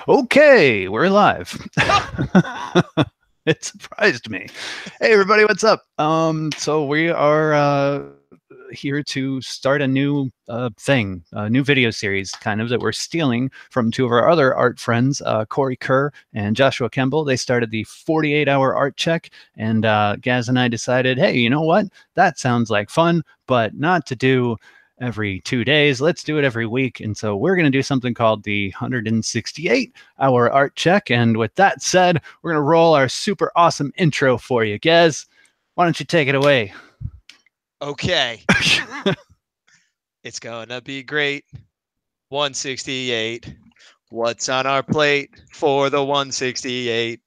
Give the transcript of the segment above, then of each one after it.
Okay, we're live. It surprised me. Hey everybody, what's up? So we are here to start a new thing, a new video series, kind of that we're stealing from two of our other art friends, Cory Kerr and Joshua Kemble. They started the 48-hour art check, and Gaz and I decided, hey, you know what? That sounds like fun, but not to do every 2 days. Let's do it every week. And so we're going to do something called the 168-hour art check. And with that said, we're going to roll our super awesome intro for you. Gaz, why don't you take it away? Okay. It's gonna be great. 168. What's on our plate for the 168?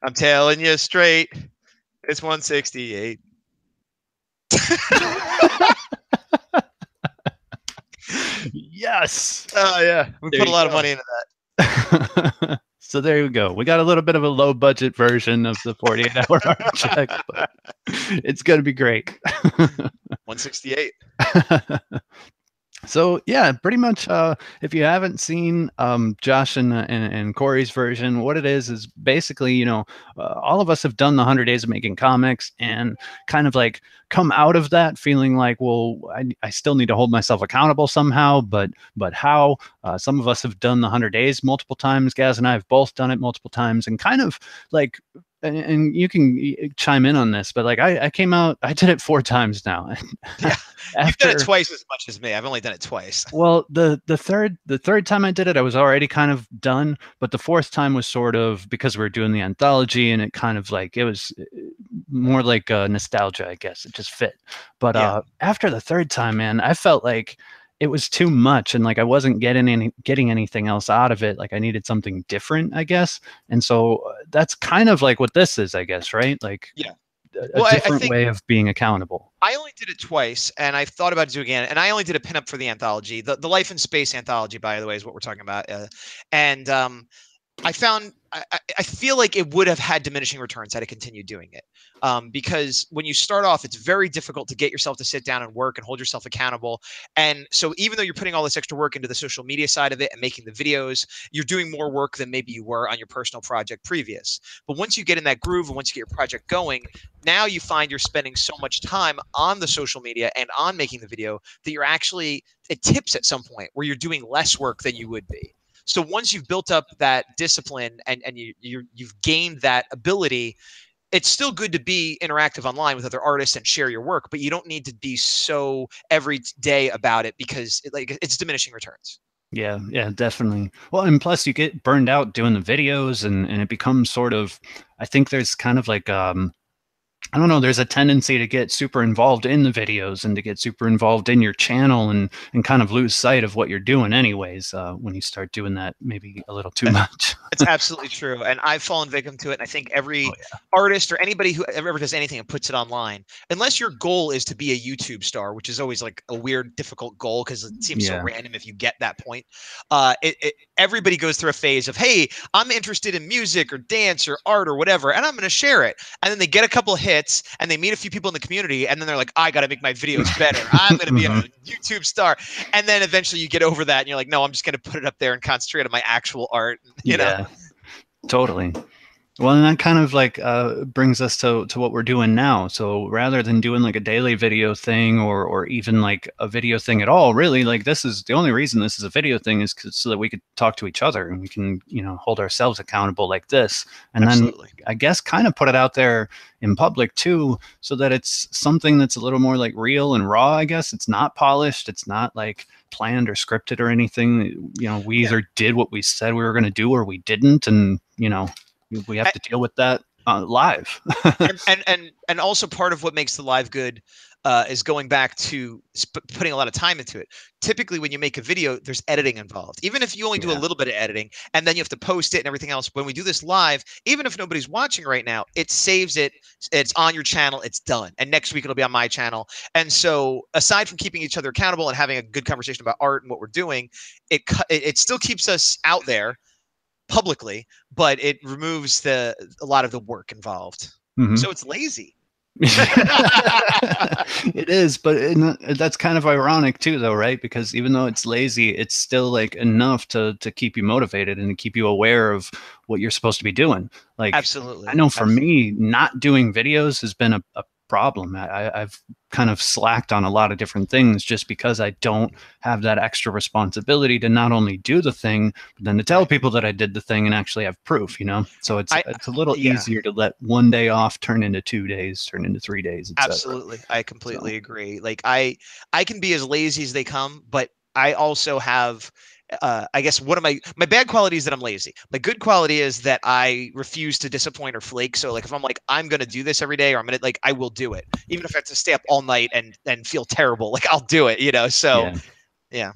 I'm telling you straight, it's 168. Yes. Oh yeah, we There put a you lot of go. money into that. So there you go. We got a little bit of a low budget version of the 48-hour art check, but it's going to be great. 168. So yeah, pretty much. If you haven't seen Josh and Cory's version, what it is basically, all of us have done the 100 days of making comics, and kind of like come out of that feeling like, well, I still need to hold myself accountable somehow, but how? Some of us have done the 100 days multiple times. Gaz and I have both done it multiple times, and kind of like. And you can chime in on this, but like I came out, I did it 4 times now. Yeah, you've done it twice as much as me. I've only done it twice. Well, the third time I did it, I was already kind of done, but the fourth time was sort of because we were doing the anthology, and it kind of like it was more like nostalgia, I guess. It just fit. But Yeah. After the third time, man, I felt like it was too much, and like I wasn't getting anything else out of it. Like I needed something different, I guess. And so that's kind of like what this is, I guess, right? Like Yeah. a Well, I different think way of being accountable. I only did it twice, and I thought about doing it again. And I only did a pinup for the anthology. The Life in Space anthology, by the way, is what we're talking about. And I found I feel like it would have had diminishing returns had I continued doing it, because when you start off, it's very difficult to get yourself to sit down and work and hold yourself accountable. And so even though you're putting all this extra work into the social media side of it and making the videos, you're doing more work than maybe you were on your personal project previous. But once you get in that groove and once you get your project going, now you find you're spending so much time on the social media and on making the video that you're actually, it tips at some point where you're doing less work than you would be. So once you've built up that discipline and you've gained that ability, it's still good to be interactive online with other artists and share your work, but you don't need to be so every day about it because it's diminishing returns. Yeah, definitely. Well, and plus you get burned out doing the videos, and it becomes sort of, I think there's kind of like I don't know, there's a tendency to get super involved in the videos and to get super involved in your channel, and kind of lose sight of what you're doing anyways, when you start doing that maybe a little too much. It's absolutely true. And I've fallen victim to it. And I think every Oh yeah. artist or anybody who ever does anything and puts it online, unless your goal is to be a YouTube star, which is always like a weird, difficult goal because it seems so Yeah. random if you get that point. Everybody goes through a phase of, hey, I'm interested in music or dance or art or whatever, and I'm going to share it. And then they get a couple of hits and they meet a few people in the community. And then they're like, I got to make my videos better. I'm going to be a Mhm. YouTube star. And then eventually you get over that and you're like, no, I'm just going to put it up there and concentrate on my actual art. Yeah, totally. Well, and that kind of like brings us to what we're doing now. So rather than doing like a daily video thing, or even like a video thing at all, really, like this is the only reason this is a video thing is so that we could talk to each other, and we can, hold ourselves accountable like this. And then Absolutely. I guess kind of put it out there in public too, so that it's something that's a little more like real and raw, I guess. It's not polished. It's not like planned or scripted or anything. We Yeah. either did what we said we were going to do, or we didn't. And, we have to deal with that live. And also part of what makes the live good is going back to putting a lot of time into it. Typically, when you make a video, there's editing involved. Even if you only do a Yeah. little bit of editing and then you have to post it and everything else. When we do this live, even if nobody's watching right now, it saves it. It's on your channel. It's done. And next week it'll be on my channel. And so, aside from keeping each other accountable and having a good conversation about art and what we're doing, it still keeps us out there publicly, but it removes a lot of the work involved. Hmm. So it's lazy. It is, but that's kind of ironic too, though, right? Because even though it's lazy, it's still like enough to keep you motivated and to keep you aware of what you're supposed to be doing. Like, I Absolutely. know for Absolutely. me, not doing videos has been a problem. I've kind of slacked on a lot of different things just because I don't have that extra responsibility to not only do the thing, but then to tell Right. people that I did the thing and actually have proof, you know? So I it's a little yeah. easier to let one day off turn into 2 days, turn into 3 days, etc. Absolutely. I So completely agree. Like I can be as lazy as they come, but I also have I guess one of my bad quality is that I'm lazy. My good quality is that I refuse to disappoint or flake. So like if I'm like I'm gonna do this every day or I'm gonna like I will do it. Even if I have to stay up all night and feel terrible, like I'll do it, you know. So yeah. yeah.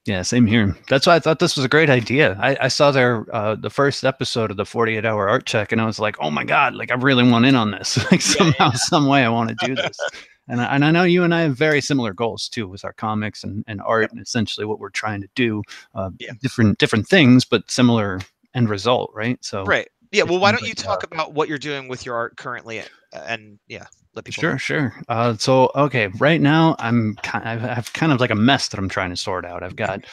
Yeah, same here. That's why I thought this was a great idea. I saw their the first episode of the 48-hour art check, and I was like, oh my god, like I really want in on this. Like Yeah, somehow, some way, I want to do this. And I know you and I have very similar goals too, with our comics and art, yep, and essentially what we're trying to do. yeah. Different things, but similar end result, right? So Right. Yeah, it well, why seems don't you like talk about what you're doing with your art currently and yeah, let people Sure, know. sure. So, okay, right now I have kind of like a mess that I'm trying to sort out. I've got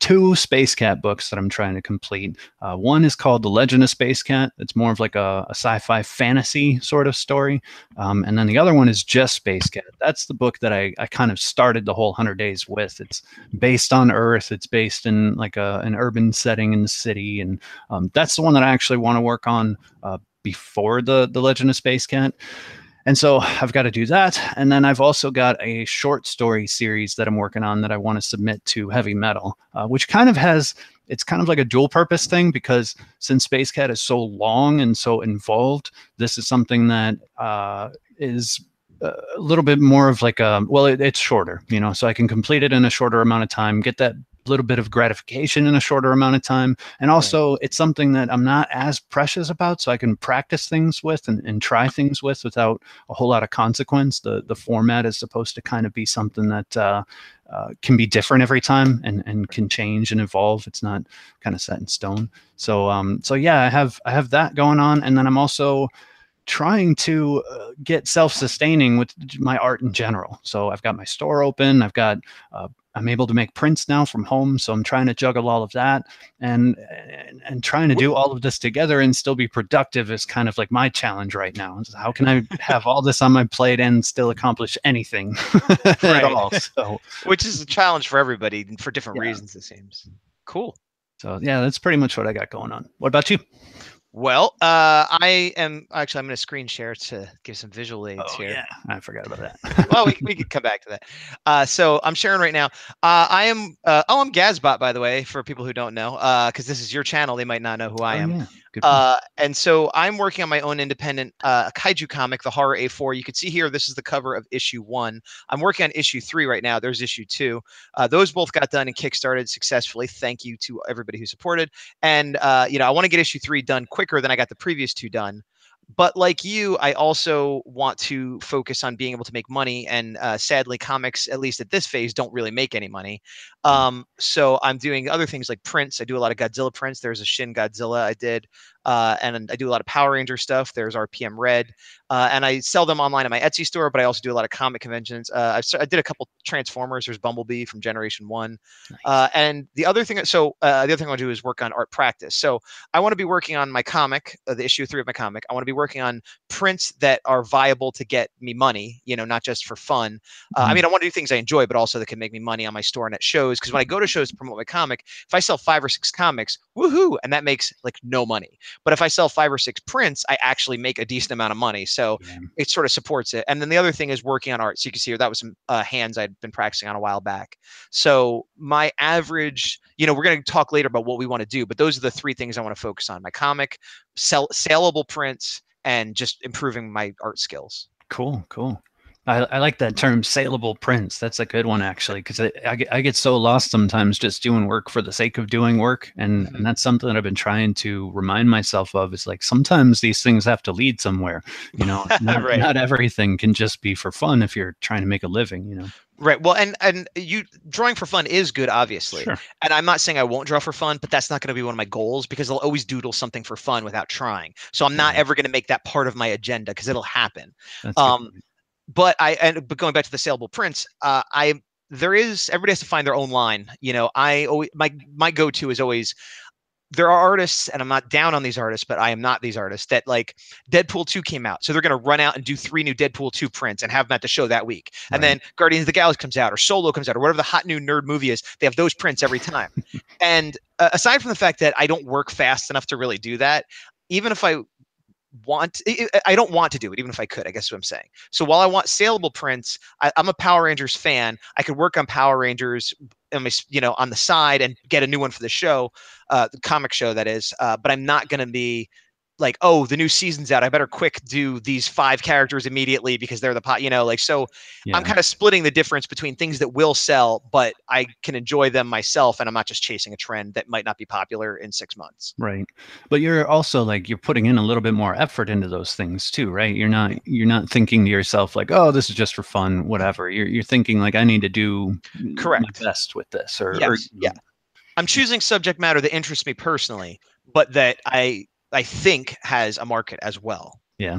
two Space Cat books that I'm trying to complete. One is called The Legend of Space Cat. It's more of like a sci-fi fantasy sort of story. And then the other one is just Space Cat. That's the book that I kind of started the whole 100 Days with. It's based on Earth. It's based in like an urban setting in the city. And that's the one that I actually want to work on before the Legend of Space Cat. And so I've got to do that. And then I've also got a short story series that I'm working on that I want to submit to Heavy Metal, which kind of has, it's kind of like a dual purpose thing because since Space Cat is so long and so involved, this is something that is a little bit more of like a, well, it's shorter, you know, so I can complete it in a shorter amount of time, get that little bit of gratification in a shorter amount of time. And Right. also, it's something that I'm not as precious about, so I can practice things with and try things with without a whole lot of consequence. The format is supposed to kind of be something that can be different every time and can change and evolve. It's not kind of set in stone. So yeah, I have that going on, and then I'm also trying to get self-sustaining with my art in general. So I've got my store open. I'm able to make prints now from home. So I'm trying to juggle all of that and trying to do all of this together and still be productive is kind of like my challenge right now. So how can I have all this on my plate and still accomplish anything at Right. all? So Which is a challenge for everybody for different yeah. reasons, it seems. Cool. So yeah, that's pretty much what I got going on. What about you? Well, I am actually I'm going to screen share to give some visual aids Oh here. yeah, I forgot about that. Well, we could come back to that. So I'm sharing right now. I am. I'm Gazbot, by the way, for people who don't know, because this is your channel. They might not know who I Oh am. yeah, good point. And so I'm working on my own independent kaiju comic, the Horror A4. You can see here, this is the cover of issue 1. I'm working on issue 3 right now. There's issue 2. Those both got done and kickstarted successfully. Thank you to everybody who supported. And I want to get issue 3 done quicker than I got the previous 2 done. But like you, I also want to focus on being able to make money. And sadly, comics, at least at this phase, don't really make any money. So I'm doing other things like prints. I do a lot of Godzilla prints. There's a Shin Godzilla I did. And I do a lot of Power Ranger stuff. There's RPM Red. And I sell them online at my Etsy store, but I also do a lot of comic conventions. I did a couple Transformers. There's Bumblebee from Generation 1. Nice. And the other thing, the other thing I want to do is work on art practice. So I want to be working on my comic, the issue 3 of my comic. I want to be working on prints that are viable to get me money, not just for fun. I mean, I want to do things I enjoy, but also that can make me money on my store and at shows. Because when I go to shows to promote my comic, if I sell 5 or 6 comics, woohoo, and that makes like no money. But if I sell 5 or 6 prints, I actually make a decent amount of money. So Yeah. it sort of supports it. And then the other thing is working on art. So you can see here, that was some hands I'd been practicing on a while back. So my average, we're going to talk later about what we want to do, but those are the 3 things I want to focus on: my comic, saleable prints, and just improving my art skills. Cool, cool. I like that term, saleable prints. That's a good one, actually, because I get so lost sometimes just doing work for the sake of doing work. And that's something that I've been trying to remind myself of is like sometimes these things have to lead somewhere. Right. Not everything can just be for fun if you're trying to make a living. Right. Well, and you drawing for fun is good, obviously. Sure. And I'm not saying I won't draw for fun, but that's not going to be one of my goals because I'll always doodle something for fun without trying. So I'm not Right. ever going to make that part of my agenda because it'll happen. That's a good Um, point. but going back to the saleable prints, there is everybody has to find their own line. I always my go-to is always there are artists, and I'm not down on these artists, but I am not these artists that like Deadpool 2 came out. So they're going to run out and do 3 new Deadpool 2 prints and have them at the show that week. And Right. then Guardians of the Galaxy comes out or Solo comes out or whatever the hot new nerd movie is. They have those prints every time. And aside from the fact that I don't work fast enough to really do that, even if I don't want to do it, even if I could, I guess is what I'm saying. So while I want saleable prints, I'm a Power Rangers fan. I could work on Power Rangers, on the side and get a new one for the show, the comic show that is. But I'm not going to be like, oh, the new season's out. I better quick do these 5 characters immediately because they're so I'm Yeah. kind of splitting the difference between things that will sell, but I can enjoy them myself. And I'm not just chasing a trend that might not be popular in 6 months. Right. But you're also like you're putting in a little bit more effort into those things too, right? You're not thinking to yourself like, "Oh, this is just for fun, whatever." You're thinking like I need to do my Correct. best with this Yes. Yeah. I'm choosing subject matter that interests me personally, but that I think has a market as well. yeah.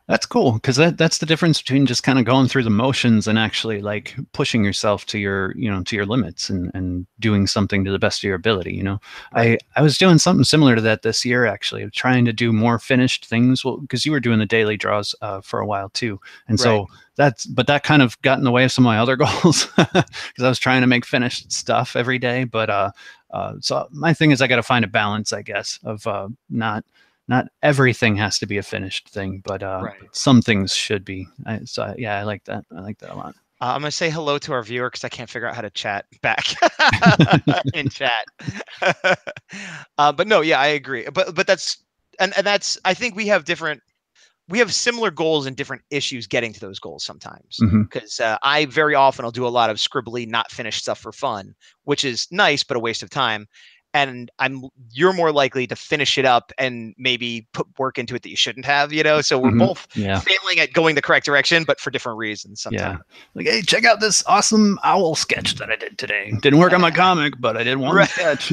That's cool because that's the difference between just kind of going through the motions and actually like pushing yourself to your limits and doing something to the best of your ability. Right. I was doing something similar to that this year actually, of trying to do more finished things. Well, because you were doing the daily draws for a while too, and so that kind of got in the way of some of my other goals because I was trying to make finished stuff every day. But so my thing is I got to find a balance, I guess, of not everything has to be a finished thing, but some things should be. Yeah, I like that. I like that a lot. I'm gonna say hello to our viewer because I can't figure out how to chat back in chat. But no, yeah, I agree. But that's I think we have similar goals and different issues getting to those goals sometimes. Mhm. Because I very often will do a lot of scribbly, not finished stuff for fun, which is nice but a waste of time. And you're more likely to finish it up and maybe put work into it that you shouldn't have. So we're Mhm. both Yeah. failing at going the correct direction, but for different reasons Yeah. sometimes. Like, hey, check out this awesome owl sketch that I did today. Didn't work on my comic, but I did one Right. sketch.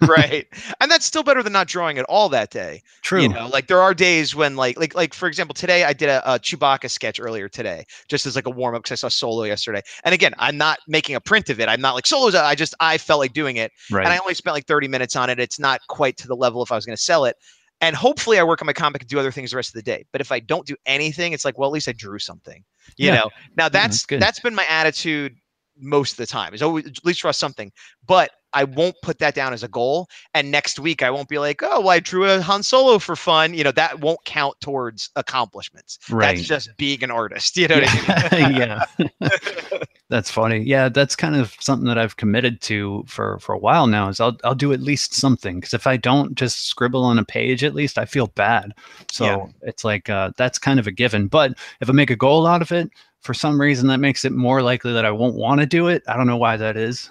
Right. And that's still better than not drawing at all that day. True. Like there are days when like for example, today I did a Chewbacca sketch earlier today, just as like a warm up because I saw Solo yesterday. And again, I'm not making a print of it. I'm not like Solo's out. I felt like doing it. Right. And I only spent like 30 minutes on it. It's not quite to the level if I was going to sell it. And hopefully I work on my comic and do other things the rest of the day. But if I don't do anything, it's like, well, at least I drew something. Yeah. Now that's good. that's been my attitude most of the time. Is always at least draw something. But I won't put that down as a goal. And next week I won't be like, oh, well, I drew a Han Solo for fun. That won't count towards accomplishments. Right. That's just being an artist. You know what I mean? Yeah. That's funny. Yeah, that's kind of something that I've committed to for a while now. Is I'll do at least something, because if I don't just scribble on a page, at least I feel bad. So it's like that's kind of a given. But if I make a goal out of it, for some reason that makes it more likely that I won't want to do it. I don't know why that is.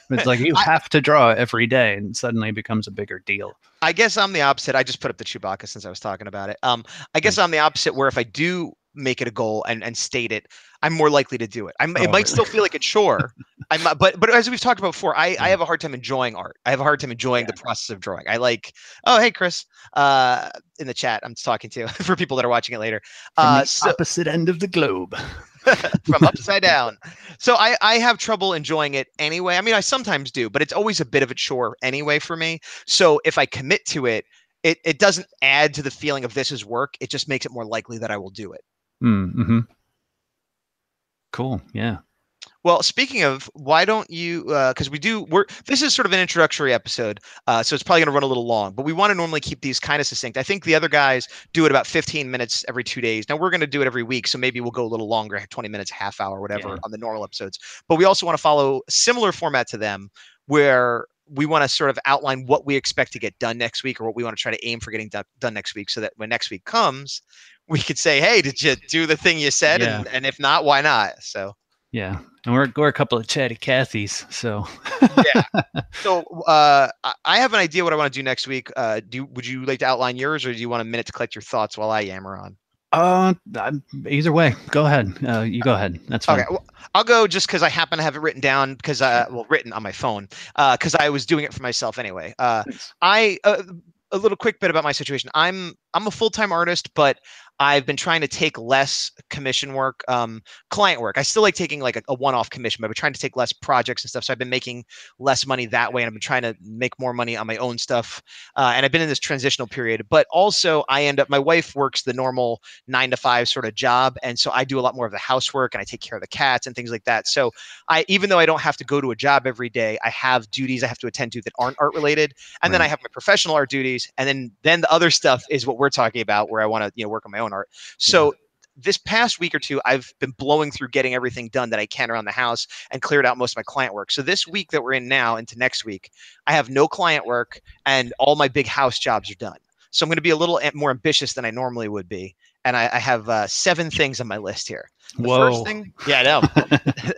It's like you have to draw every day, and suddenly it becomes a bigger deal. I guess I'm the opposite. I just put up the Chewbacca since I was talking about it. I guess I'm the opposite, where if I do make it a goal and state it, I'm more likely to do it. It might still feel like a chore. But as we've talked about before, I have a hard time enjoying art. I have a hard time enjoying the process of drawing. I like, oh, hey, Chris, in the chat, I'm talking to for people that are watching it later. From the opposite end of the globe. From upside down. So I have trouble enjoying it anyway. I mean, I sometimes do, but it's always a bit of a chore anyway for me. So if I commit to it, it doesn't add to the feeling of this is work. It just makes it more likely that I will do it. Mm-hmm. Cool. Yeah. Well, speaking of, why don't you, because this is sort of an introductory episode, so it's probably going to run a little long, but we want to normally keep these kind of succinct. I think the other guys do it about 15 minutes every 2 days. Now we're going to do it every week, so maybe we'll go a little longer, 20 minutes, half hour, whatever, on the normal episodes. But we also want to follow a similar format to them, where we want to sort of outline what we expect to get done next week, or what we want to try to aim for getting done next week, so that when next week comes, we could say, hey, did you do the thing you said? Yeah. And if not, why not? So. Yeah, and we're a couple of chatty Cathys, so yeah. So I have an idea what I want to do next week. Would you like to outline yours, or do you want a minute to collect your thoughts while I yammer on? Either way, go ahead. You go ahead. That's fine. Okay, well, I'll go just because I happen to have it written down because well, written on my phone because I was doing it for myself anyway. Thanks. I a little quick bit about my situation. I'm a full-time artist, but I've been trying to take less commission work, client work. I still like taking like a one-off commission, but I've been trying to take less projects and stuff. So I've been making less money that way, and I've been trying to make more money on my own stuff. And I've been in this transitional period, but also my wife works the normal 9 to 5 sort of job, and so I do a lot more of the housework and I take care of the cats and things like that. So even though I don't have to go to a job every day, I have duties I have to attend to that aren't art related, and then I have my professional art duties, and then the other stuff is what we're talking about, where I want to work on my own art. So this past week or two, I've been blowing through getting everything done that I can around the house and cleared out most of my client work. So this week that we're in now into next week, I have no client work and all my big house jobs are done. So I'm going to be a little more ambitious than I normally would be. And I have 7 things on my list here. The first thing, yeah, I know.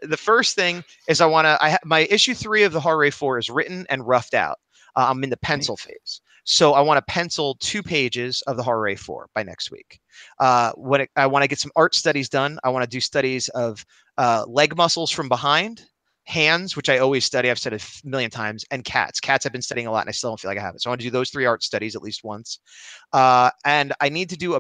The first thing is my issue 3 of the Horror 4 is written and roughed out. I'm in the pencil phase. So I want to pencil 2 pages of the Horror 4 by next week. I want to get some art studies done. I want to do studies of leg muscles from behind, hands, which I always study. I've studied a million times, and cats. Cats I've been studying a lot, and I still don't feel like I have it. So I want to do those 3 art studies at least once. And I need to do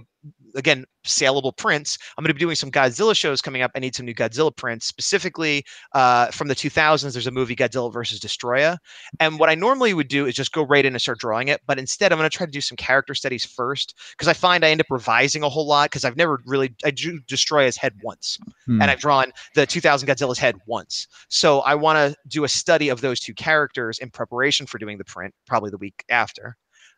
again, saleable prints. I'm going to be doing some Godzilla shows coming up. I need some new Godzilla prints, specifically from the 2000s. There's a movie, Godzilla versus Destroya. And what I normally would do is just go right in and start drawing it. But instead, I'm going to try to do some character studies first, because I find I end up revising a whole lot, because I drew Destroya's head once, and I've drawn the 2000 Godzilla's head once. So I want to do a study of those 2 characters in preparation for doing the print, probably the week after.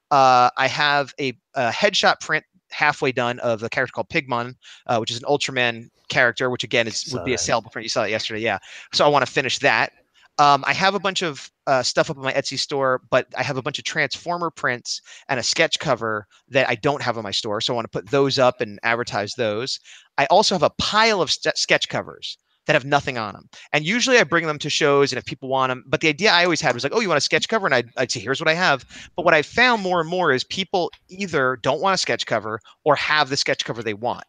I have a headshot print halfway done of a character called Pigmon, which is an Ultraman character, which again would be a saleable print. You saw it yesterday, yeah. So I want to finish that. I have a bunch of stuff up on my Etsy store, but I have a bunch of Transformer prints and a sketch cover that I don't have on my store. So I want to put those up and advertise those. I also have a pile of sketch covers that have nothing on them. And usually I bring them to shows, and if people want them, but the idea I always had was like, oh, you want a sketch cover? And I'd say, here's what I have. But what I found more and more is people either don't want a sketch cover or have the sketch cover they want.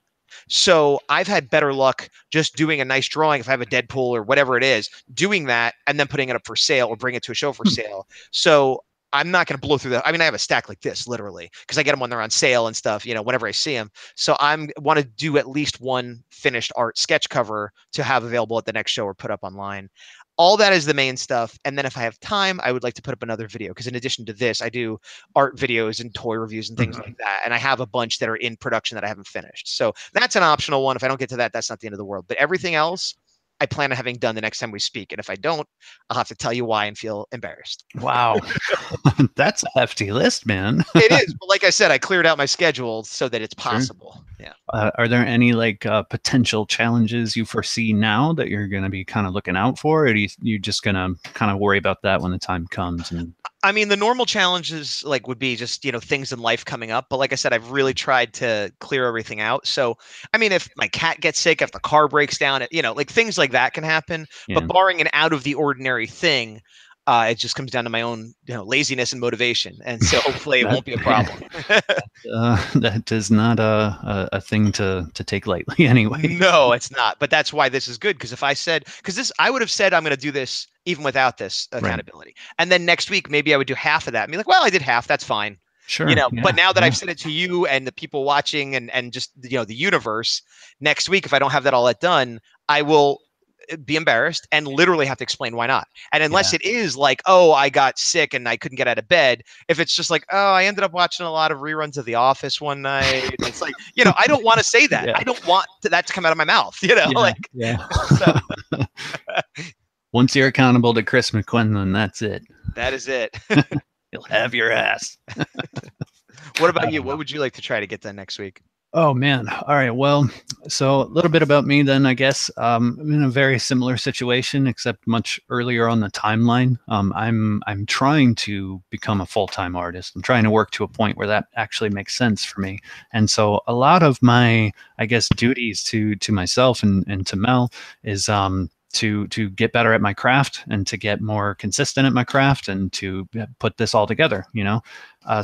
So I've had better luck just doing a nice drawing, if I have a Deadpool or whatever it is, doing that and then putting it up for sale or bring it to a show for sale. So I'm not going to blow through that. I mean, I have a stack like this, literally, because I get them when they're on sale and stuff, whenever I see them. So I want to do at least one finished art sketch cover to have available at the next show or put up online. All that is the main stuff. And then if I have time, I would like to put up another video, because in addition to this, I do art videos and toy reviews and things like that. And I have a bunch that are in production that I haven't finished. So that's an optional one. If I don't get to that, that's not the end of the world. But everything else, I plan on having done the next time we speak. And if I don't, I'll have to tell you why and feel embarrassed. Wow. That's a hefty list, man. It is. But like I said, I cleared out my schedule so that it's possible. Sure. Yeah. Are there any potential challenges you foresee now that you're going to be kind of looking out for? Or are you just going to kind of worry about that when the time comes? I mean, the normal challenges would be just, things in life coming up. But like I said, I've really tried to clear everything out. So, I mean, if my cat gets sick, if the car breaks down, things like that can happen. Yeah. But barring an out of the ordinary thing, it just comes down to my own, laziness and motivation. And so hopefully it won't be a problem. That is not a thing to take lightly anyway. No, it's not. But that's why this is good. Because I would have said I'm going to do this even without this accountability. Right. And then next week, maybe I would do half of that and be like, well, I did half. That's fine. Sure. Yeah. But now that I've said it to you and the people watching and just, the universe, next week, if I don't have that all done, I will be embarrassed and literally have to explain why not. And unless it is like, oh, I got sick and I couldn't get out of bed. If it's just like, oh, I ended up watching a lot of reruns of The Office one night. It's like, I don't want to say that. Yeah. I don't want that to come out of my mouth, So. Once you're accountable to Chris McQuinlan, that's it. That is it. You'll have your ass. What about you? What would you like to try to get done next week? Oh, man. All right. Well, so a little bit about me then, I guess. I'm in a very similar situation, except much earlier on the timeline. I'm trying to become a full-time artist. I'm trying to work to a point where that actually makes sense for me. And so a lot of my, I guess, duties to myself and to Mel is to get better at my craft and to get more consistent at my craft and to put this all together,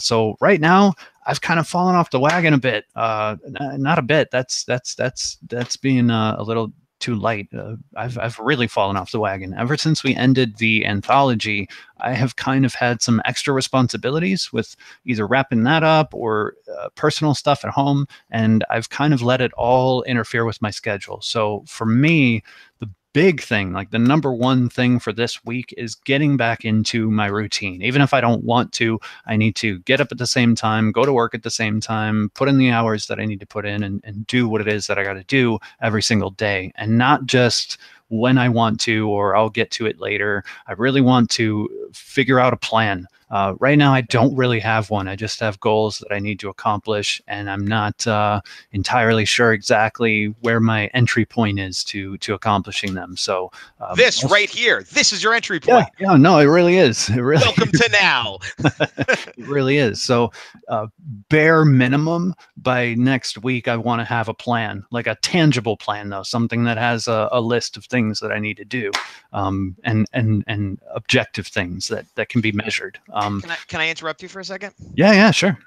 So right now I've kind of fallen off the wagon a bit. Not a bit. That's being a little too light. I've really fallen off the wagon ever since we ended the anthology. I have kind of had some extra responsibilities with either wrapping that up or personal stuff at home, and I've kind of let it all interfere with my schedule. So for me, the big thing, like the number one thing for this week, is getting back into my routine. Even if I don't want to, I need to get up at the same time, go to work at the same time, put in the hours that I need to put in, and do what it is that I got to do every single day, and not just when I want to, or I'll get to it later. I really want to figure out a plan. Right now, I don't really have one. I just have goals that I need to accomplish, and I'm not entirely sure exactly where my entry point is to accomplishing them. So this right here, this is your entry point. Yeah, no, it really is. It really Welcome to now. It really is. So bare minimum, by next week, I want to have a plan, like a tangible plan, though, something that has a list of things that I need to do, and objective things that can be measured. Can I interrupt you for a second? Yeah, sure.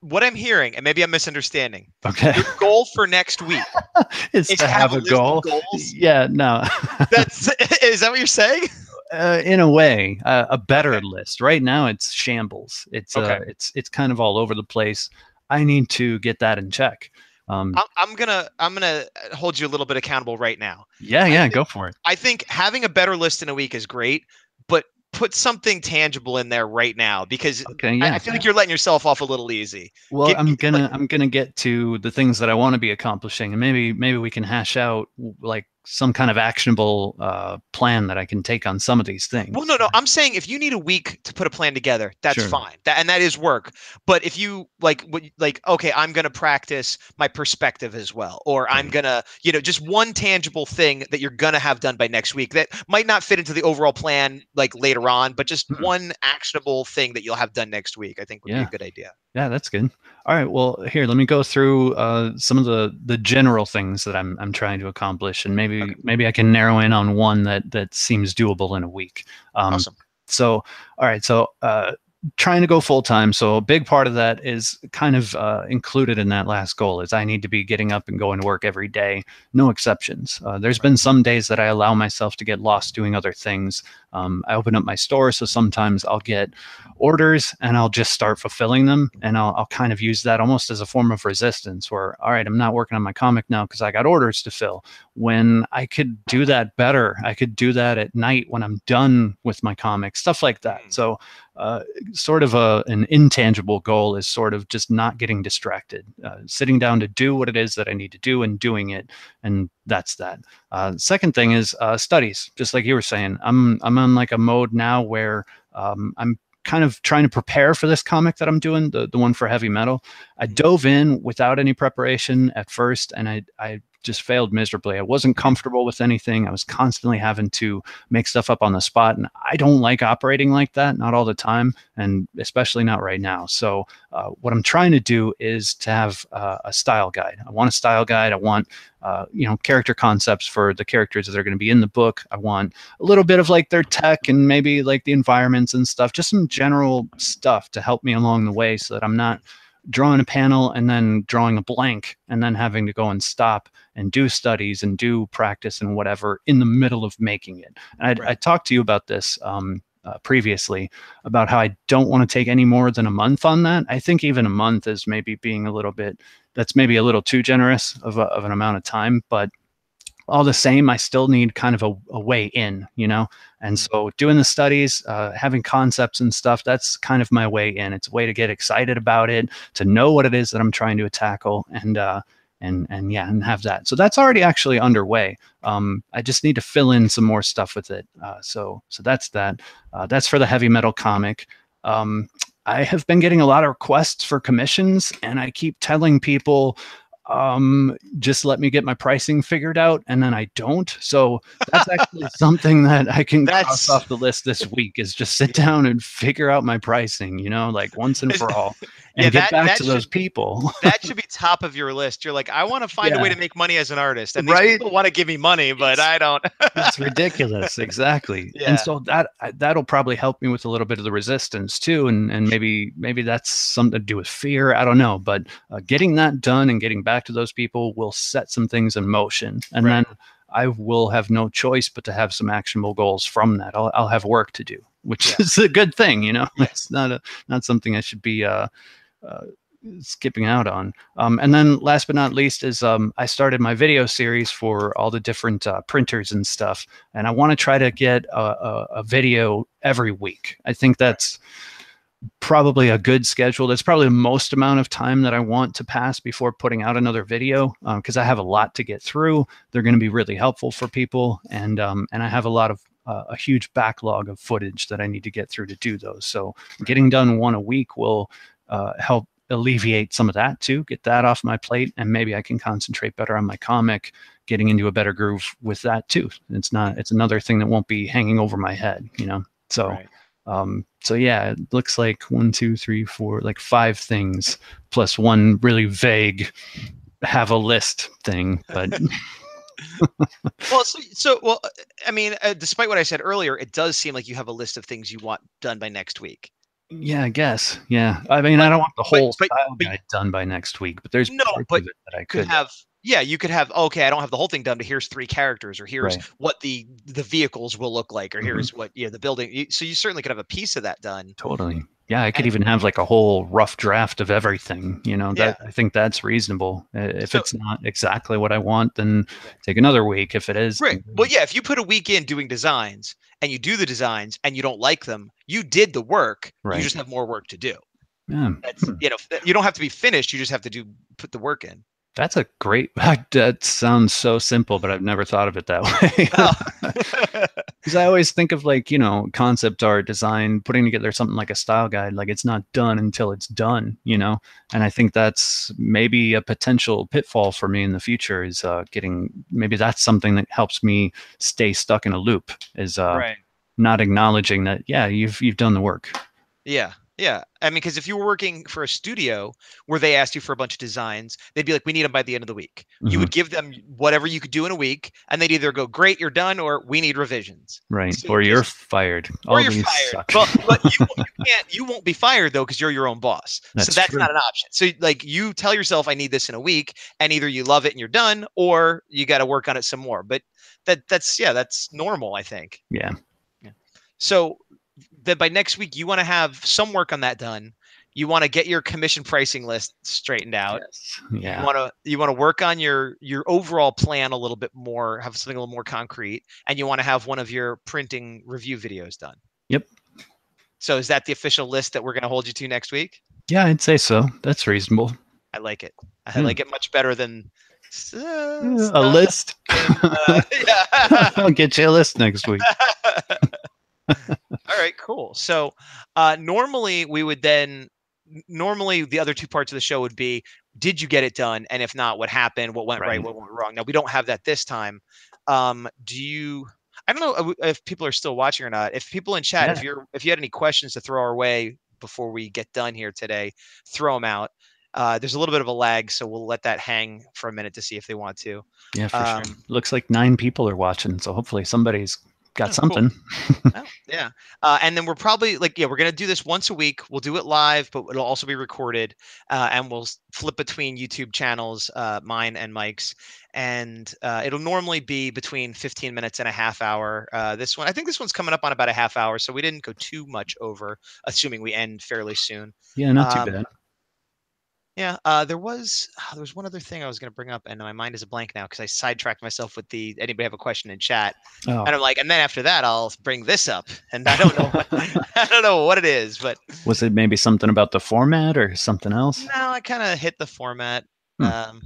What I'm hearing, and maybe I'm misunderstanding. Okay. Your goal for next week is to have a goal. Yeah, no. Is that what you're saying? In a way, a better list. Right now, it's shambles. It's it's kind of all over the place. I need to get that in check. I'm gonna hold you a little bit accountable right now. Yeah, go for it. I think having a better list in a week is great, but put something tangible in there right now, because I feel like you're letting yourself off a little easy. Well, I'm gonna get to the things that I want to be accomplishing, and maybe we can hash out like some kind of actionable plan that I can take on some of these things. Well, no. I'm saying if you need a week to put a plan together, that's fine. That is work. But if you okay, I'm going to practice my perspective as well, or I'm going to, just one tangible thing that you're going to have done by next week that might not fit into the overall plan like later on, but just one actionable thing that you'll have done next week, I think would be a good idea. Yeah, that's good. All right, well, here, let me go through some of the general things that I'm trying to accomplish, and maybe I can narrow in on one that seems doable in a week. Awesome. So, all right, so trying to go full time. So a big part of that is kind of included in that last goal is I need to be getting up and going to work every day, no exceptions. There's been some days that I allow myself to get lost doing other things. I open up my store, so sometimes I'll get orders and I'll just start fulfilling them, and I'll kind of use that almost as a form of resistance where, all right, I'm not working on my comic now because I got orders to fill, when I could do that better. I could do that at night when I'm done with my comic, stuff like that. So sort of an intangible goal is sort of just not getting distracted, sitting down to do what it is that I need to do and doing it. And that's that. Second thing is studies, just like you were saying. I'm on like a mode now where I'm kind of trying to prepare for this comic that I'm doing, the one for heavy metal. I dove in without any preparation at first, and I just failed miserably. I wasn't comfortable with anything. I was constantly having to make stuff up on the spot, and I don't like operating like that, not all the time, and especially not right now. So what I'm trying to do is to have a style guide. I want a style guide. I want character concepts for the characters that are going to be in the book. I want a little bit of like their tech and maybe like the environments and stuff, just some general stuff to help me along the way, so that I'm not drawing a panel and then drawing a blank and then having to go and stop and do studies and do practice and whatever in the middle of making it. And I talked to you about this previously, about how I don't want to take any more than a month on that. I think even a month is maybe being that's maybe a little too generous of an amount of time, but all the same, I still need kind of a way in, and so doing the studies, having concepts and stuff, that's kind of my way in. It's a way to get excited about it, to know what it is that I'm trying to tackle, and have that. So that's already actually underway. I just need to fill in some more stuff with it. So that's that. That's for the heavy metal comic. I have been getting a lot of requests for commissions, and I keep telling people, just let me get my pricing figured out, and then I don't. So that's actually something that I can cross That's off the list this week, is just sit down and figure out my pricing, like once and for all, yeah, and get that back that to those should people. that should be top of your list. You're like, I want to find a way Yeah, to make money as an artist, and these right. people want to give me money, but It's I don't. it's ridiculous, exactly. And Yeah, so that'll probably help me with a little bit of the resistance too, and maybe that's something to do with fear. I don't know, but getting that done and getting back to those people will set some things in motion, and then right, I will have no choice but to have some actionable goals from that. I'll have work to do, which yeah, is a good thing. yeah, It's not something I should be uh, skipping out on. And then last but not least is I started my video series for all the different printers and stuff. And I want to try to get a video every week. I think that's probably a good schedule. That's probably the most amount of time that I want to pass before putting out another video, because I have a lot to get through. They're going to be really helpful for people. And I have a lot of a huge backlog of footage that I need to get through to do those. So getting done one a week will help alleviate some of that too, get that off my plate, and maybe I can concentrate better on my comic, getting into a better groove with that too. It's another thing that won't be hanging over my head. So right. so yeah, it looks like 1, 2, 3, 4, like 5 things plus one really vague have a list thing, but Well, well, I mean, despite what I said earlier, it does seem like you have a list of things you want done by next week. yeah, I guess. Yeah. I mean, I But don't want the but whole but style but guide done by next week, but there's no, parts but of it that I could could. have. Yeah, you could have. Okay, I don't have the whole thing done, but here's 3 characters, or here's Right. what the vehicles will look like, or Mhm. here's what the building. So you certainly could have a piece of that done. Totally. Yeah, I could And even have like a whole rough draft of everything. yeah, That I think that's reasonable. If so it's not exactly what I want, then take another week. If it is, right. then Well, yeah, if you put a week in doing designs and you do the designs and you don't like them, you did the work. You right. just have more work to do. Yeah. That's you don't have to be finished. You just have to put the work in. That's a great. That sounds so simple, but I've never thought of it that Oh. way. Because I always think of like, concept art design, putting together something like a style guide, like it's not done until it's done. And I think that's maybe a potential pitfall for me in the future is maybe that's something that helps me stay stuck in a loop is Right. not acknowledging that, yeah, you've done the work. Yeah. Yeah. I mean, because if you were working for a studio where they asked you for a bunch of designs, they'd be like, we need them by the end of the week. You Hmm. would give them whatever you could do in a week, and they'd either go, great, you're done, or we need revisions. Right. So Or you're just, fired. or All you're these fired. suck. But you won't be fired though, because you're your own boss. So That's that's true. not an option. So like you tell yourself, I need this in a week, and either you love it and you're done, or you got to work on it some more. But that's normal, I think. Yeah. Yeah. So that by next week you want to have some work on that done. You want to get your commission pricing list straightened out. Yes. You Yeah. want to work on your overall plan a little bit more, have something a little more concrete, and you want to have one of your printing review videos done. Yep. So is that the official list that we're going to hold you to next week? Yeah, I'd say so. That's reasonable. I like it. I Yeah. like it much better than A stuff. list. Yeah. I'll get you a list next week. All right, cool. So normally the other 2 parts of the show would be, did you get it done? And if not, what happened? What went right? Right. What went wrong? Now we don't have that this time. I don't know if people are still watching or not. If people in chat, Yeah. if you had any questions to throw our way before we get done here today, throw them out. There's a little bit of a lag, so we'll let that hang for a minute to see if they want to. Yeah, for sure. Looks like 9 people are watching, so hopefully somebody's got Oh, cool. something. Oh, yeah. And then we're probably we're going to do this once a week. We'll do it live, but it'll also be recorded. And we'll flip between YouTube channels, mine and Mike's. And it'll normally be between 15 minutes and a half hour. I think this one's coming up on about a half hour. So we didn't go too much over, assuming we end fairly soon. Yeah, not too Um, bad. yeah, there was one other thing I was going to bring up, and my mind is a blank now because I sidetracked myself with anybody have a question in chat, Oh, and I'm like, and then after that I'll bring this up, and I don't know I don't know what it is, but was it maybe something about the format or something else? no, I kind of hit the format. Hmm.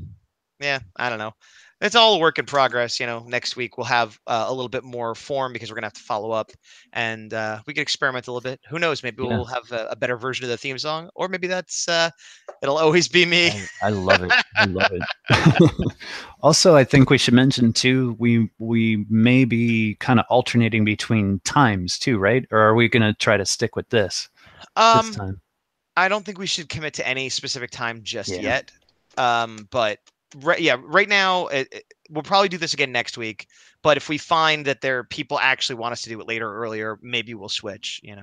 Yeah, I don't know. It's all a work in progress. Next week we'll have a little bit more form because we're gonna have to follow up, and we can experiment a little bit. Who knows? Maybe Yeah. we'll have a better version of the theme song, or maybe that's it'll always be me. I love it. I love it. Also, I think we should mention too, we may be kind of alternating between times too, right? Or are we going to try to stick with this Um, time? I don't think we should commit to any specific time just Yeah. yet. But right now we'll probably do this again next week. But if we find that there are people actually want us to do it later or earlier, maybe we'll switch. Yeah.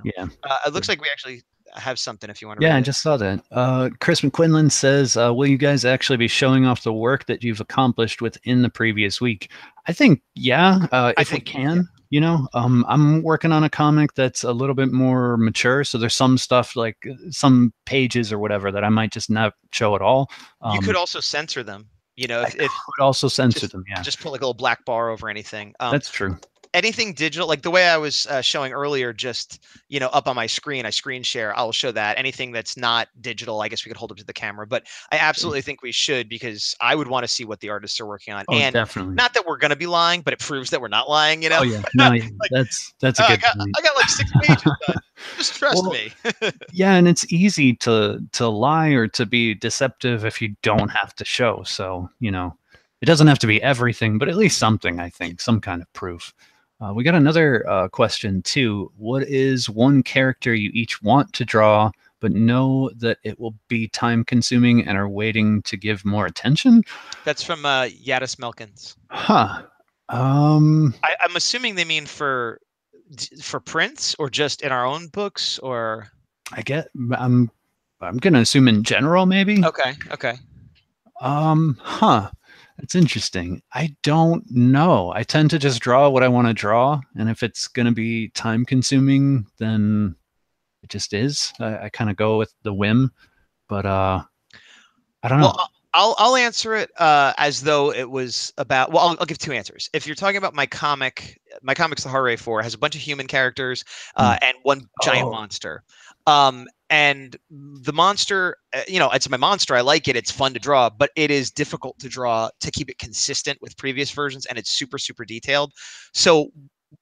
It looks like we actually have something if you want to Yeah, read I it. just saw that. Chris McQuinlan says, will you guys actually be showing off the work that you've accomplished within the previous week? I think, yeah, if we can. I'm working on a comic that's a little bit more mature. So there's some stuff like some pages or whatever that I might just not show at all. You could also censor them. I could also censor them. Yeah, just put like a little black bar over anything. that's true. Anything digital, like the way I was showing earlier, just up on my screen, I screen share. I'll show that. Anything that's not digital, I guess we could hold up to the camera. But I absolutely think we should, because I would want to see what the artists are working on. Oh, And definitely. not that we're going to be lying, but it proves that we're not lying. Oh yeah, no, yeah, Like, that's a good point. I got like 6 pages done. Just trust me. Yeah, and it's easy to lie or to be deceptive if you don't have to show. So it doesn't have to be everything, but at least something. I think some kind of proof. We got another question too. What is one character you each want to draw, but know that it will be time consuming and are waiting to give more attention? That's from Yadis Melkins. Huh. I'm assuming they mean for prints or just in our own books, or I'm gonna assume in general, maybe. Okay. Huh. That's interesting. I don't know. I tend to just draw what I want to draw, and if it's going to be time consuming, then it just is. I kind of go with the whim, but I don't know. Well, I'll answer it as though it was about. Well, I'll give two answers. If you're talking about my comics, The Hard Ray 4 has a bunch of human characters and one giant monster. And the monster, it's my monster. I like it. It's fun to draw, but it is difficult to draw to keep it consistent with previous versions, and it's super, super detailed. So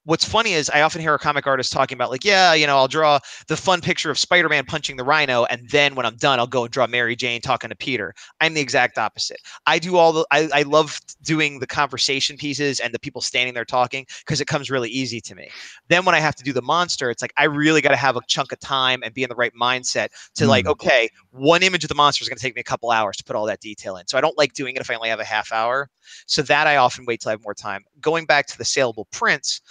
what's funny is I often hear a comic artist talking about like, yeah, I'll draw the fun picture of Spider-Man punching the Rhino, and then when I'm done, I'll go and draw Mary Jane talking to Peter. I'm the exact opposite. I do I love doing the conversation pieces and the people standing there talking, because it comes really easy to me. Then when I have to do the monster, it's like I really got to have a chunk of time and be in the right mindset to like, okay, one image of the monster is going to take me a couple hours to put all that detail in. So I don't like doing it if I only have a half hour. So that I often wait till I have more time. Going back to the saleable prints,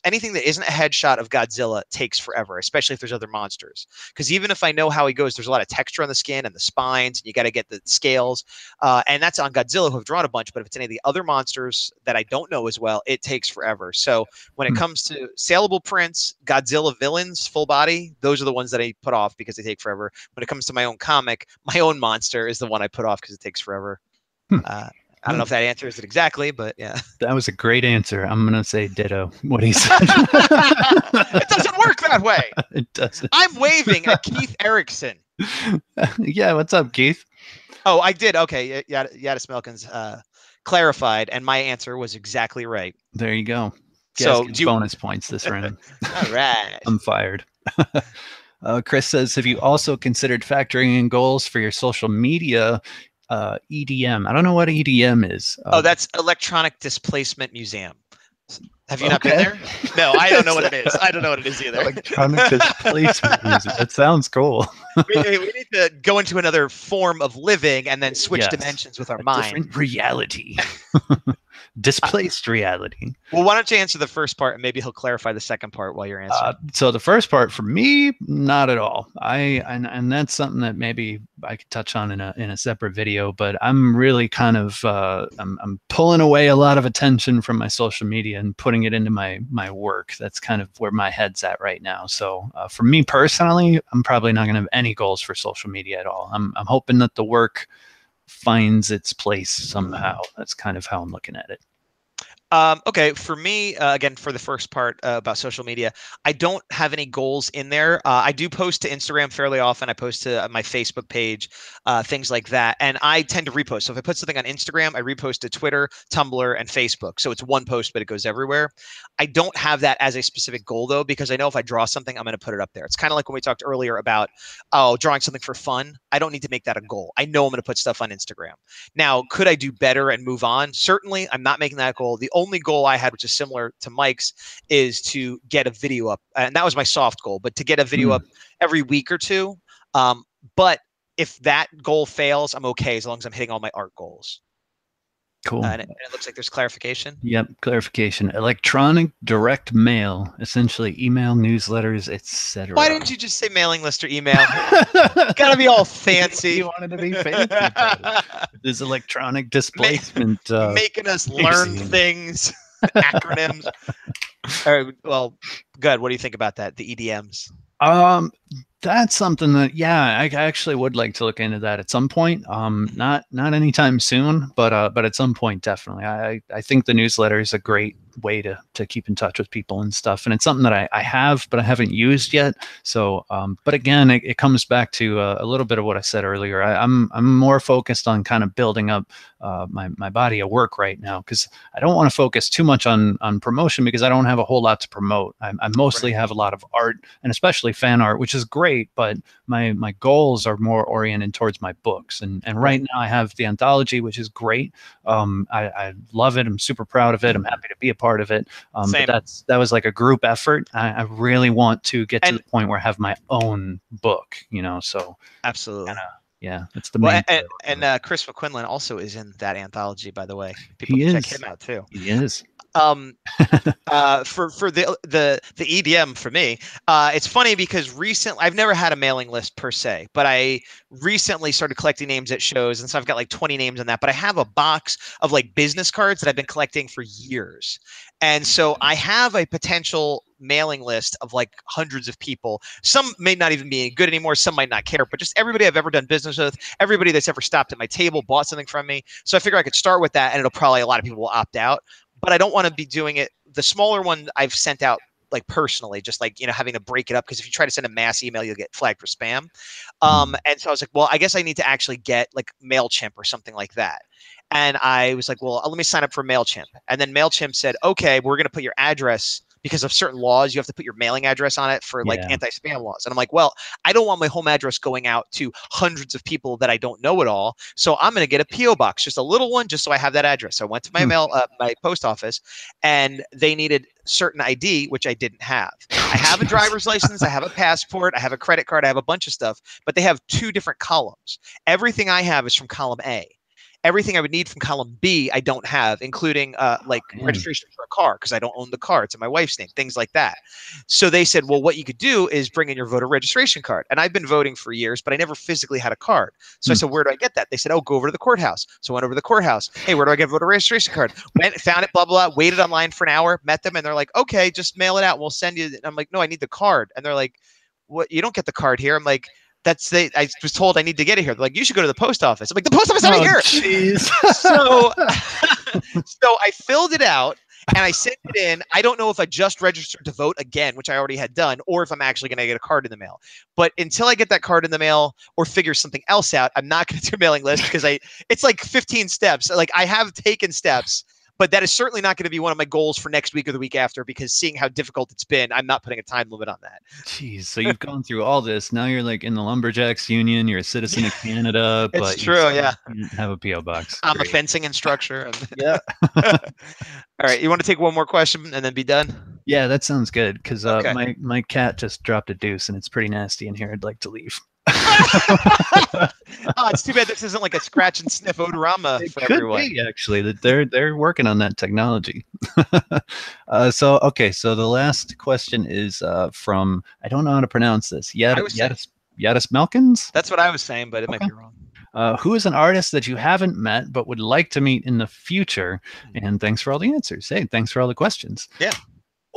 anything that isn't a headshot of Godzilla takes forever, especially if there's other monsters. Because even if I know how he goes, there's a lot of texture on the skin and the spines, and you got to get the scales. And that's on Godzilla, who have drawn a bunch. But if it's any of the other monsters that I don't know as well, it takes forever. So when it comes to saleable prints, Godzilla villains, full body, those are the ones that I put off because they take forever. When it comes to my own comic, my own monster is the one I put off because it takes forever. I don't know if that answers it exactly, but yeah. That was a great answer. I'm going to say ditto what he said. It doesn't work that way. It doesn't. I'm waving at Keith Erickson. Yeah, what's up, Keith? Oh, I did. Okay. Yadis Melkins clarified, and my answer was exactly right. There you go. So bonus points this round. All right. I'm fired. Chris says, have you also considered factoring in goals for your social media EDM? I don't know what EDM is. That's Electronic Displacement Museum. Have you not been there? No, I don't know what it is. I don't know what it is either. Electronic Displacement Music. That sounds cool. we need to go into another form of living and then switch dimensions with our mind. Different reality. Displaced reality. Well, why don't you answer the first part, and maybe he'll clarify the second part while you're answering. So the first part for me, not at all. And that's something that maybe I could touch on in a separate video. But I'm really kind of I'm pulling away a lot of attention from my social media and putting it into my work. That's kind of where my head's at right now. So for me personally, I'm probably not going to have any goals for social media at all. I'm hoping that the work finds its place somehow. That's kind of how I'm looking at it. Okay, for me, again, for the first part about social media, I don't have any goals in there. I do post to Instagram fairly often. I post to my Facebook page, things like that, and I tend to repost. So if I put something on Instagram, I repost to Twitter, Tumblr, and Facebook. So it's one post, but it goes everywhere. I don't have that as a specific goal though, because I know if I draw something, I'm going to put it up there. It's kind of like when we talked earlier about, oh, drawing something for fun. I don't need to make that a goal. I know I'm going to put stuff on Instagram. Now, could I do better and move on? Certainly, I'm not making that goal. The only goal I had, which is similar to Mike's, is to get a video up. And that was my soft goal, but to get a video up every week or two. But if that goal fails, I'm okay as long as I'm hitting all my art goals. Cool. And it looks like there's clarification. Yep, clarification. Electronic direct mail, essentially email, newsletters, etc. Why didn't you just say mailing list or email? Gotta be all fancy. You wanted to be fancy. There's electronic displacement. Making us learn things, acronyms. All right, well, good. What do you think about that? The EDMs. That's something that, yeah, I actually would like to look into that at some point. Not anytime soon, but at some point, definitely. I think the newsletter is a great way to keep in touch with people and stuff, and it's something that I have, but I haven't used yet. So, but again, it comes back to a little bit of what I said earlier. I'm more focused on kind of building up my body of work right now, because I don't want to focus too much on promotion, because I don't have a whole lot to promote. I mostly have a lot of art, and especially fan art, which is great, but my goals are more oriented towards my books. And right now I have the anthology, which is great. I love it. I'm super proud of it. I'm happy to be a part of it. But that was like a group effort. I really want to get to the point where I have my own book, so absolutely. Yeah, that's the main. And Chris McQuinlan also is in that anthology, by the way. People can check him out too. He is. For the EDM for me, it's funny because recently I've never had a mailing list per se, but I recently started collecting names at shows, and so I've got like 20 names in that. But I have a box of like business cards that I've been collecting for years, and so I have a potential mailing list of like hundreds of people. Some may not even be any good anymore. Some might not care, but just everybody I've ever done business with, everybody that's ever stopped at my table, bought something from me. So I figure I could start with that, and it'll probably, a lot of people will opt out. But I don't want to be doing it. The smaller one I've sent out like personally, just like, having to break it up, because if you try to send a mass email, you'll get flagged for spam. And so I was like, well, I guess I need to actually get like MailChimp or something like that. And I was like, well, let me sign up for MailChimp. And then MailChimp said, okay, we're going to put your address, because of certain laws, you have to put your mailing address on it for like anti-spam laws. And I'm like, well, I don't want my home address going out to hundreds of people that I don't know at all. So I'm going to get a PO box, just a little one, just so I have that address. So I went to my my post office, and they needed certain ID, which I didn't have. I have a driver's license, I have a passport, I have a credit card, I have a bunch of stuff, but they have two different columns. Everything I have is from column A. Everything I would need from column B, I don't have, including like registration for a car, because I don't own the car. It's in my wife's name, things like that. So they said, well, what you could do is bring in your voter registration card. And I've been voting for years, but I never physically had a card. So I said, where do I get that? They said, oh, go over to the courthouse. So I went over to the courthouse. Hey, where do I get a voter registration card? Went, found it, blah, blah, blah, waited online for an hour, met them, and they're like, okay, just mail it out. We'll send you. And I'm like, no, I need the card. And they're like, what? You don't get the card here. I'm like, I was told I need to get it here. They're like, you should go to the post office. I'm like, the post office right here. Jeez. So I filled it out and I sent it in. I don't know if I just registered to vote again, which I already had done, or if I'm actually going to get a card in the mail. But until I get that card in the mail or figure something else out, I'm not going to do a mailing list, because it's like 15 steps. Like, I have taken steps, but that is certainly not going to be one of my goals for next week or the week after, because seeing how difficult it's been, I'm not putting a time limit on that. Jeez, so you've gone through all this. Now you're like in the Lumberjacks Union. You're a citizen of Canada. It's but true, yeah. You have a P.O. box. I'm a fencing instructor. Yeah. All right, you want to take one more question and then be done? Yeah, that sounds good, because my cat just dropped a deuce, and it's pretty nasty in here. I'd like to leave. Oh, it's too bad this isn't like a scratch and sniff odorama for everyone. Be, actually, that they're working on that technology. So the last question is from, I don't know how to pronounce this. Yadis Melkins? That's what I was saying, but it might be wrong. Who is an artist that you haven't met but would like to meet in the future? And thanks for all the answers. Hey, thanks for all the questions. Yeah.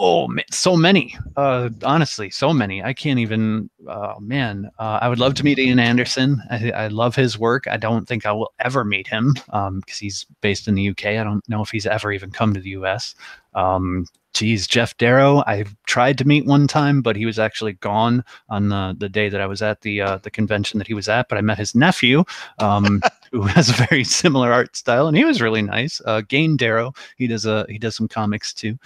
Oh, so many. Honestly, so many. I can't even. Oh man, I would love to meet Ian Anderson. I love his work. I don't think I will ever meet him because he's based in the UK. I don't know if he's ever even come to the US. Geez, Jeff Darrow. I tried to meet one time, but he was actually gone on the day that I was at the convention that he was at. But I met his nephew, who has a very similar art style, and he was really nice. Gain Darrow. He does some comics too.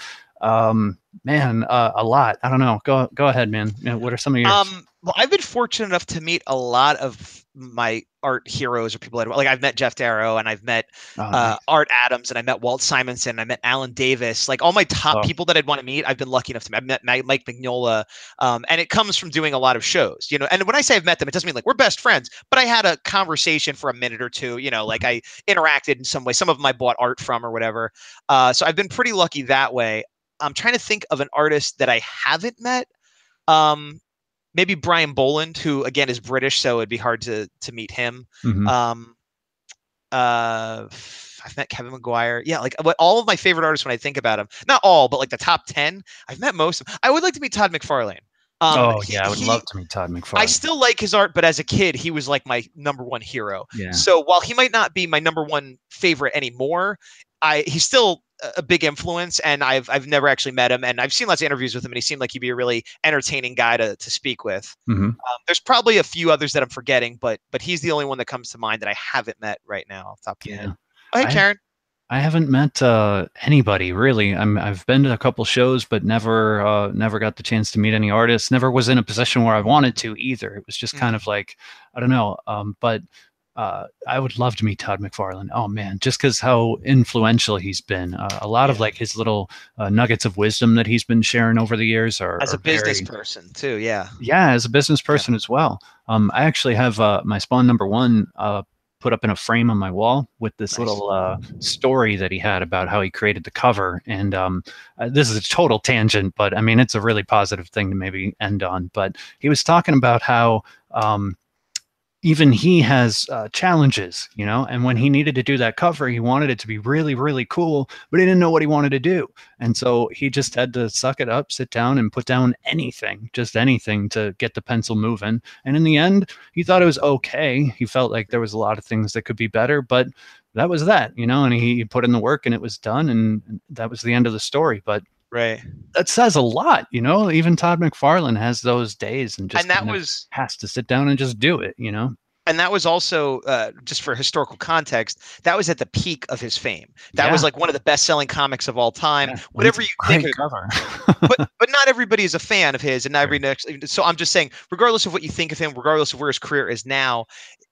Man, a lot. I don't know. Go ahead, man. What are some of yours? Well, I've been fortunate enough to meet a lot of my art heroes or people like I've met Jeff Darrow and I've met Nice. Art Adams and I met Walt Simonson. I met Alan Davis. Like all my top people that I'd want to meet, I've been lucky enough to meet. I've met Mike Mignola, and it comes from doing a lot of shows, you know. And when I say I've met them, it doesn't mean like we're best friends, but I had a conversation for a minute or two, you know, like I interacted in some way. Some of them I bought art from or whatever. So I've been pretty lucky that way. I'm trying to think of an artist that I haven't met. Maybe Brian Boland, who again is British, so it'd be hard to meet him. I've met Kevin McGuire. Yeah, like all of my favorite artists when I think about them, not all, but like the top 10, I've met most of them. I would like to meet Todd McFarlane. I would love to meet Todd McFarlane. I still like his art, but as a kid, he was like my number one hero. Yeah. So while he might not be my number one favorite anymore, he's still a big influence, and I've never actually met him, and I've seen lots of interviews with him, and he seemed like he'd be a really entertaining guy to speak with. There's probably a few others that I'm forgetting, but he's the only one that comes to mind that I haven't met right now off the top of my head. Oh, hey, Karen. I haven't met anybody really. I've been to a couple shows, but never got the chance to meet any artists. Never was in a position where I wanted to either. It was just kind of like, I don't know. But I would love to meet Todd McFarlane. Oh man, just because how influential he's been. A lot of like his little nuggets of wisdom that he's been sharing over the years are as a business person too. Yeah, as a business person as well. I actually have my Spawn #1 put up in a frame on my wall with this little story that he had about how he created the cover. And this is a total tangent, but I mean, it's a really positive thing to maybe end on. But he was talking about how even he has challenges, you know, and when he needed to do that cover, he wanted it to be really, really cool, but he didn't know what he wanted to do. And so he just had to suck it up, sit down and put down anything, just anything to get the pencil moving. And in the end, he thought it was okay. He felt like there was a lot of things that could be better, but that was that, you know, and he put in the work and it was done. And that was the end of the story. But that says a lot, you know. Even Todd McFarlane has those days and just has to sit down and just do it, you know. And that was also, just for historical context, that was at the peak of his fame. That was like one of the best-selling comics of all time. Yeah, whatever you think of, but not everybody is a fan of his, and not every next. So I'm just saying, regardless of what you think of him, regardless of where his career is now,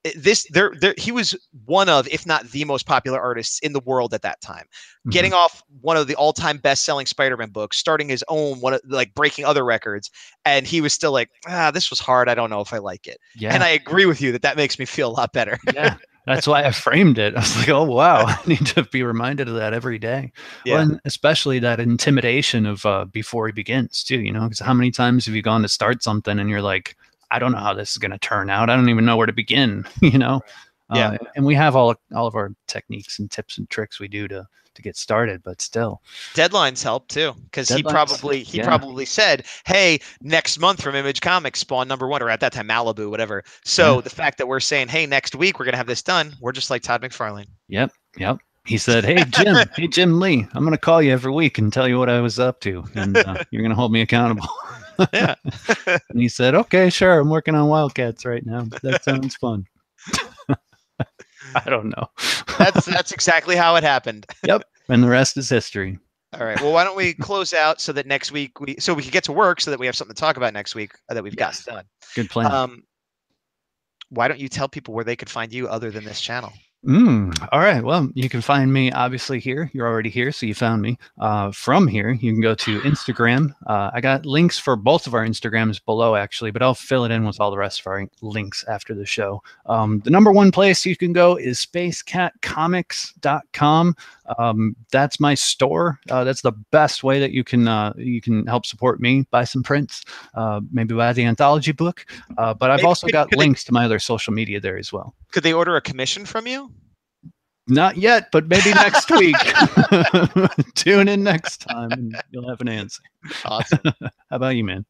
he was one of, if not the most popular artists in the world at that time. Getting off one of the all-time best-selling Spider-Man books, starting his own one, like breaking other records, and he was still like, this was hard. I don't know if I like it. Yeah. And I agree with you that makes me feel a lot better. Yeah. That's why I framed it. I was like, oh, wow, I need to be reminded of that every day. Yeah. Well, and especially that intimidation of before he begins too, you know, because how many times have you gone to start something and you're like, I don't know how this is going to turn out. I don't even know where to begin, you know? Yeah. And we have all of our techniques and tips and tricks we do to get started, but still deadlines help too, because he probably said, hey, next month from Image Comics, Spawn #1, or at that time Malibu, whatever. So the fact that we're saying, hey, next week we're gonna have this done, we're just like Todd McFarlane. Yep He said, hey Jim Lee, I'm gonna call you every week and tell you what I was up to, and you're gonna hold me accountable. Yeah. And he said, okay, sure, I'm working on Wildcats right now. That sounds fun. I don't know. That's exactly how it happened. Yep. And the rest is history. All right. Well, why don't we close out so that next week we can get to work so that we have something to talk about next week that we've got done. Good plan. Why don't you tell people where they could find you other than this channel? All right. Well, you can find me obviously here. You're already here, so you found me. From here, you can go to Instagram. I got links for both of our Instagrams below, actually, but I'll fill it in with all the rest of our links after the show. The #1 place you can go is spacecatcomics.com. That's my store. That's the best way that you can help support me. Buy some prints, maybe buy the anthology book. But I've also got links to my other social media there as well. Could they order a commission from you? Not yet, but maybe next week. Tune in next time and you'll have an answer. Awesome. How about you, man?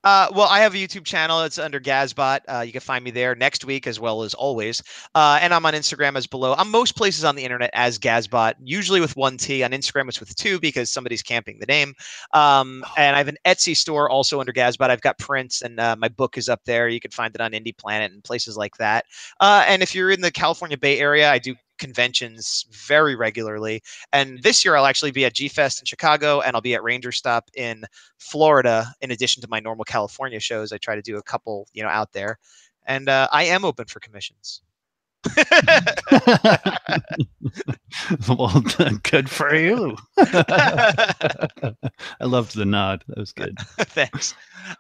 Well, I have a YouTube channel. It's under Gazbot. You can find me there next week as well as always. And I'm on Instagram as below. I'm most places on the internet as Gazbot, usually with 1 T. On Instagram, it's with 2 because somebody's camping the name. And I have an Etsy store also under Gazbot. I've got prints and my book is up there. You can find it on Indie Planet and places like that. And if you're in the California Bay Area, I do conventions very regularly. And this year I'll actually be at G-Fest in Chicago and I'll be at Ranger Stop in Florida. In addition to my normal California shows, I try to do a couple, out there. And I am open for commissions. Well, good for you. I loved the nod. That was good. Thanks.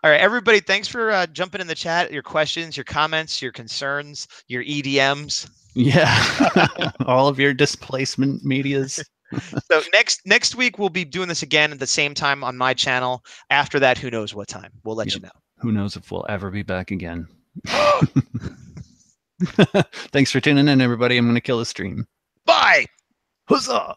All right, everybody. Thanks for jumping in the chat. Your questions, your comments, your concerns, your EDMs. Yeah. All of your displacement medias. So next week we'll be doing this again at the same time on my channel. After that, who knows what time? We'll let you know. Who knows if we'll ever be back again. Thanks for tuning in, everybody. I'm going to kill the stream. Bye. Huzzah!